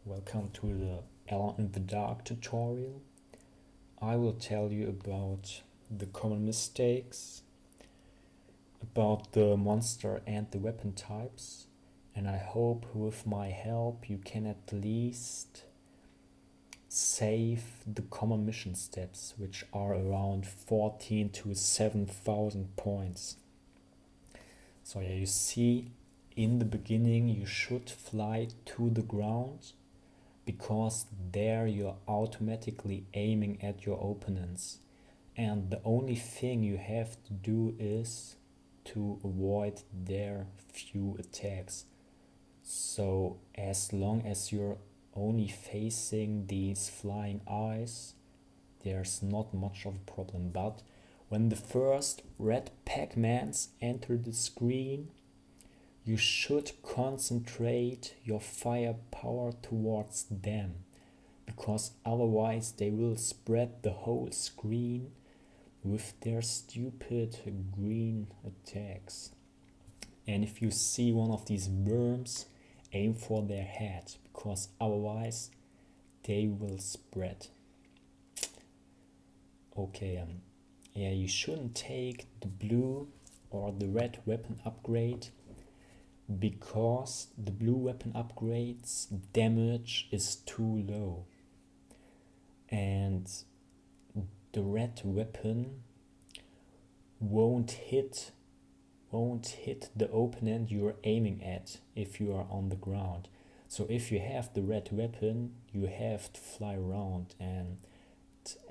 Welcome to the Ellon In The Dark tutorial. I will tell you about the common mistakes, about the monster and the weapon types, and I hope with my help you can at least save the common mission steps, which are around 14 to 7,000 points. So yeah, you see, in the beginning you should fly to the ground, because there you're automatically aiming at your opponents, and the only thing you have to do is to avoid their few attacks. So as long as you're only facing these flying eyes, there's not much of a problem. But when the first red Pac-Mans enter the screen, you should concentrate your firepower towards them, because otherwise they will spread the whole screen with their stupid green attacks. And if you see one of these worms, aim for their head, because otherwise they will spread. Okay, yeah, you shouldn't take the blue or the red weapon upgrade, because the blue weapon upgrade's damage is too low, and the red weapon won't hit the opponent you're aiming at if you are on the ground. So if you have the red weapon, you have to fly around, and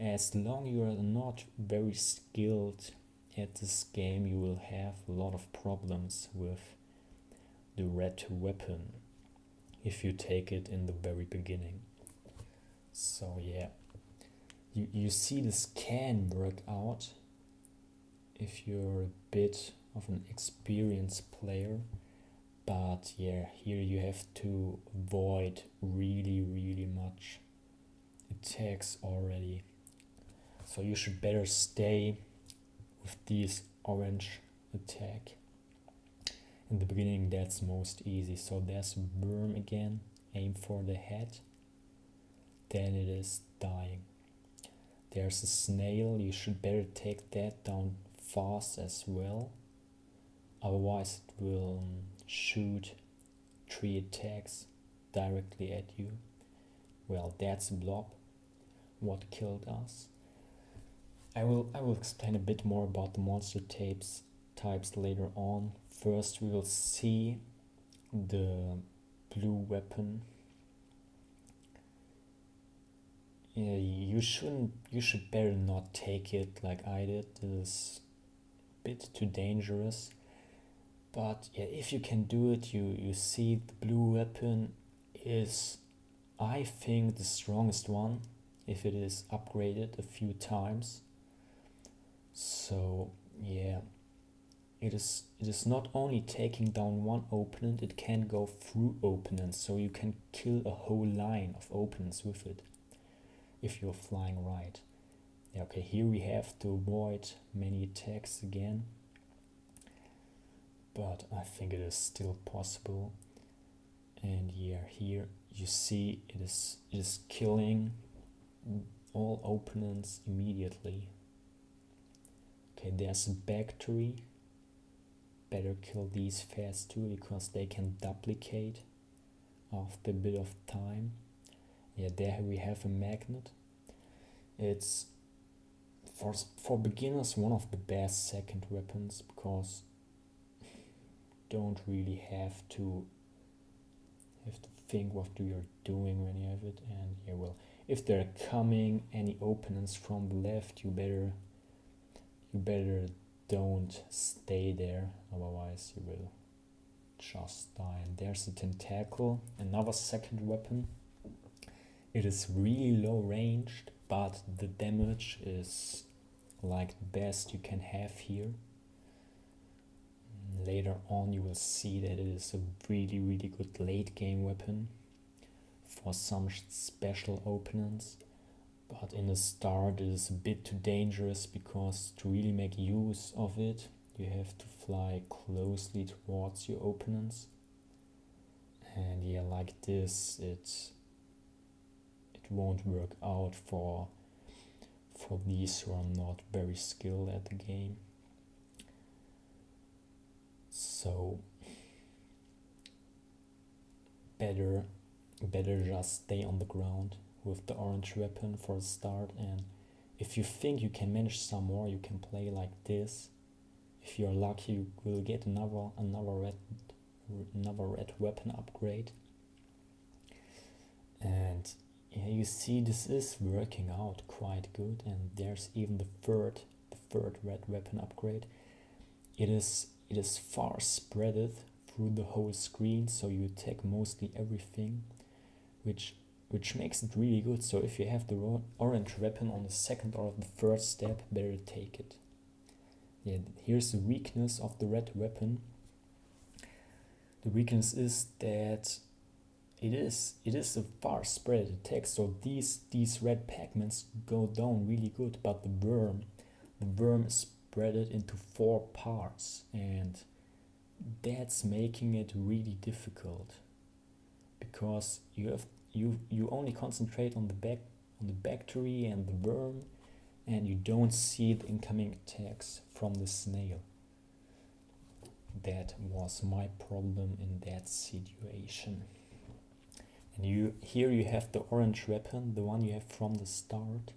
as long you are not very skilled at this game, you will have a lot of problems with the red weapon if you take it in the very beginning. So yeah, you see this can work out if you're a bit of an experienced player, but yeah, here you have to avoid really much attacks already. So you should better stay with this orange attack. In the beginning that's most easy. So there's a worm again, aim for the head, then it is dying. There's a snail, you should better take that down fast as well, otherwise it will shoot 3 attacks directly at you. Well, that's a blob, what killed us. I will explain a bit more about the monster types later on. First we will see the blue weapon. Yeah, you should better not take it like I did. It is a bit too dangerous. But yeah, if you can do it, you see the blue weapon is, I think, the strongest one if it is upgraded a few times. So yeah, it is not only taking down one opponent, it can go through opponents, so you can kill a whole line of opponents with it if you're flying right. Yeah, okay, here we have to avoid many attacks again, but I think it is still possible. And yeah, here you see it is killing all opponents immediately. Okay, there's a bacteria. Better kill these fast too, because they can duplicate after a bit of time. Yeah, there we have a magnet. It's for beginners one of the best second weapons, because don't really have to think what you're doing when you have it. And yeah, well, if there are coming any opponents from the left, you better don't stay there, otherwise you will just die. And there's a tentacle, another second weapon. It is really low ranged, but the damage is like the best you can have here. Later on you will see that it is a really good late game weapon for some special opponents. But in the start it is a bit too dangerous, because to really make use of it, you have to fly closely towards your opponents. And yeah, like this, won't work out for these who are not very skilled at the game. So better just stay on the ground with the orange weapon for a start, and if you think you can manage some more, you can play like this. If you're lucky, you will get another red weapon upgrade. And yeah, you see this is working out quite good, and there's even the third red weapon upgrade. It is far spreaded through the whole screen, so you attack mostly everything, which makes it really good. So if you have the orange weapon on the second or the third step, better take it. Yeah, here's the weakness of the red weapon. The weakness is that it is a far spread attack, so these red pigments go down really good, but the worm is spread into 4 parts, and that's making it really difficult, because you only concentrate on the bacteria and the worm, and you don't see the incoming attacks from the snail. That was my problem in that situation. And here you have the orange weapon, the one you have from the start.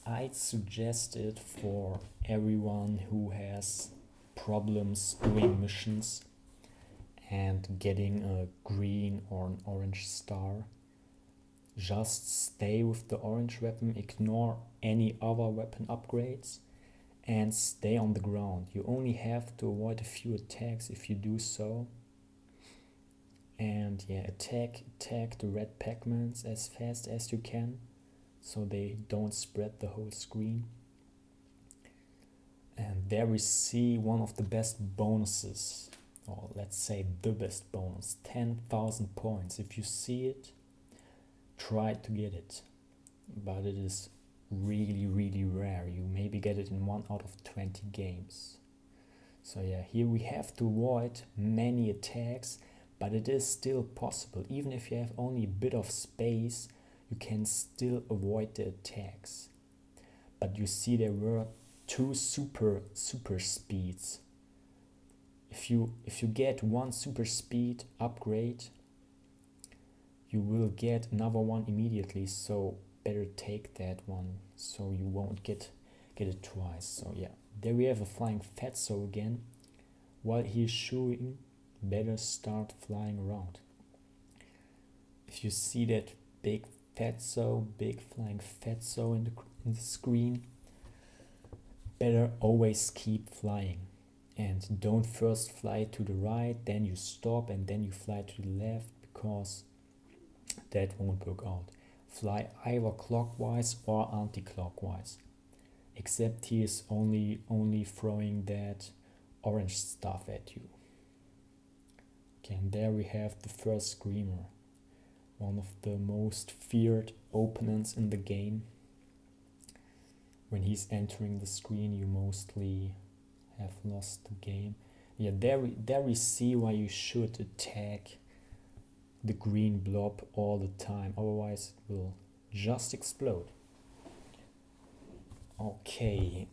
I'd suggest it for everyone who has problems doing missions and getting a green or an orange star. Just stay with the orange weapon, ignore any other weapon upgrades, and stay on the ground. You only have to avoid a few attacks if you do so. And yeah, attack the red pigments as fast as you can, so they don't spread the whole screen. And there we see one of the best bonuses, or let's say the best bonus, 10,000 points. If you see it, try to get it, but it is really rare. You maybe get it in 1 out of 20 games. So yeah, here we have to avoid many attacks, but it is still possible. Even if you have only a bit of space, you can still avoid the attacks. But you see there were 2 super speeds. If you get 1 super speed upgrade, you will get another one immediately, so better take that one so you won't get it twice. So yeah, there we have a flying fatso again. While he's shooting, better start flying around. If you see that big flying fatso in the screen, better always keep flying, and don't first fly to the right, then you stop, and then you fly to the left, because that won't work out. Fly either clockwise or anti-clockwise, except he is only throwing that orange stuff at you. Okay, and there we have the first screamer, one of the most feared opponents in the game. When he's entering the screen, you mostly have lost the game. Yeah, there we see why you should attack the green blob all the time, otherwise it will just explode. Okay,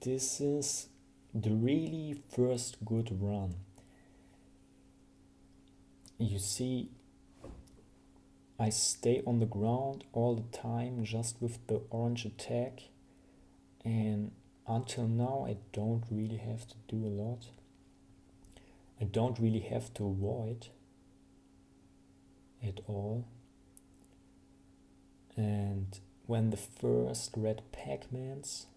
this is the really first good run. You see, I stay on the ground all the time just with the orange attack, and until now I don't really have to do a lot. I don't really have to avoid at all. And when the first red Pac-Mans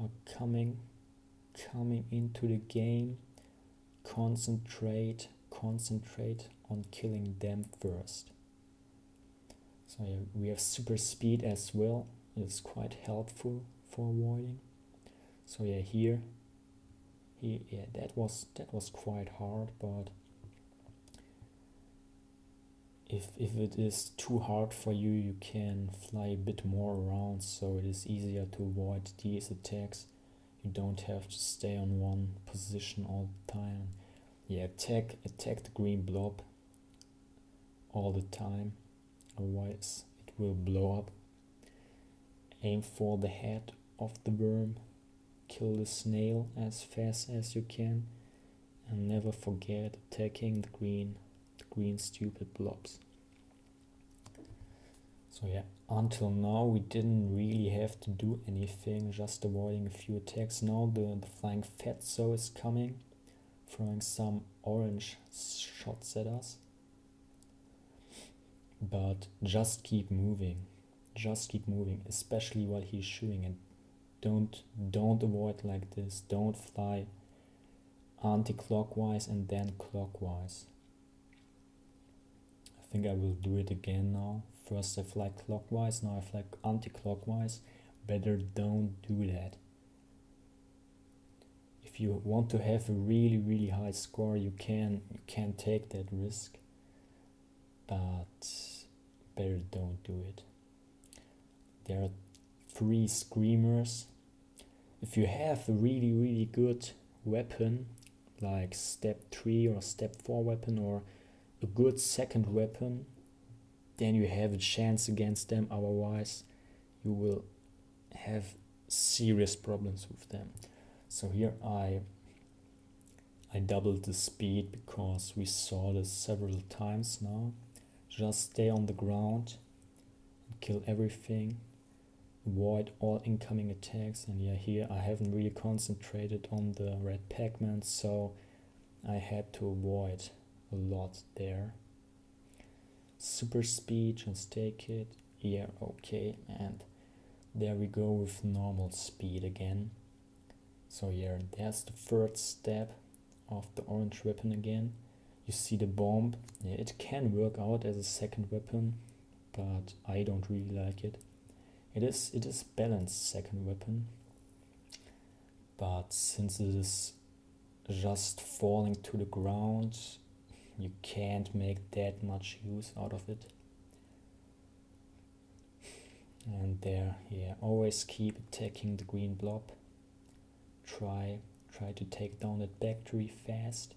are coming into the game, concentrate on killing them first. So yeah, we have super speed as well. It's quite helpful for avoiding. So yeah, here yeah, that was quite hard, but if it is too hard for you, you can fly a bit more around, so it is easier to avoid these attacks. You don't have to stay on one position all the time. Yeah, attack the green blob all the time. otherwise it will blow up. Aim for the head of the worm, kill the snail as fast as you can, and never forget attacking the green stupid blobs. So yeah, until now we didn't really have to do anything, just avoiding a few attacks. Now the flying fatso is coming, throwing some orange shots at us. But just keep moving, especially while he's shooting, and don't avoid like this. Don't fly anti-clockwise and then clockwise. I think I will do it again now. First I fly clockwise, now I fly anti-clockwise. Better don't do that. If you want to have a really high score, you can take that risk, but better don't do it. There are 3 screamers. If you have a really good weapon, like step 3 or step 4 weapon, or a good second weapon, then you have a chance against them. Otherwise you will have serious problems with them. So here I doubled the speed because we saw this several times now. Just stay on the ground and kill everything, avoid all incoming attacks. And yeah, here I haven't really concentrated on the red Pac-Man, so I had to avoid a lot there. Super speed, just take it. Yeah, okay, and there we go with normal speed again. So yeah, there's the third step of the orange weapon again. You see the bomb. Yeah, it can work out as a second weapon, but I don't really like it. It is balanced second weapon, but since it is just falling to the ground, you can't make that much use out of it. And there, yeah, always keep attacking the green blob. Try to take down that factory fast.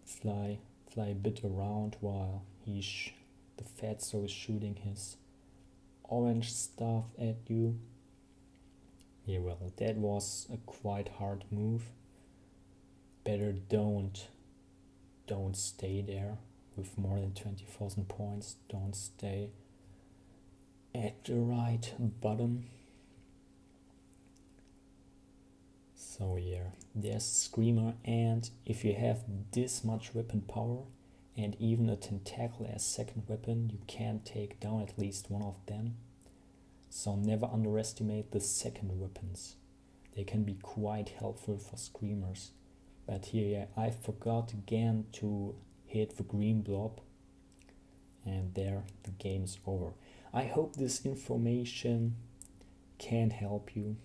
Fly a bit around while the fatso is shooting his orange stuff at you. Yeah, well, that was a quite hard move. Better don't stay there with more than 20,000 points. Don't stay at the right bottom. So yeah, there's a screamer, and if you have this much weapon power and even a tentacle as second weapon, you can take down at least one of them. So never underestimate the second weapons. They can be quite helpful for screamers. But here, yeah, I forgot again to hit the green blob, and there the game's over. I hope this information can help you.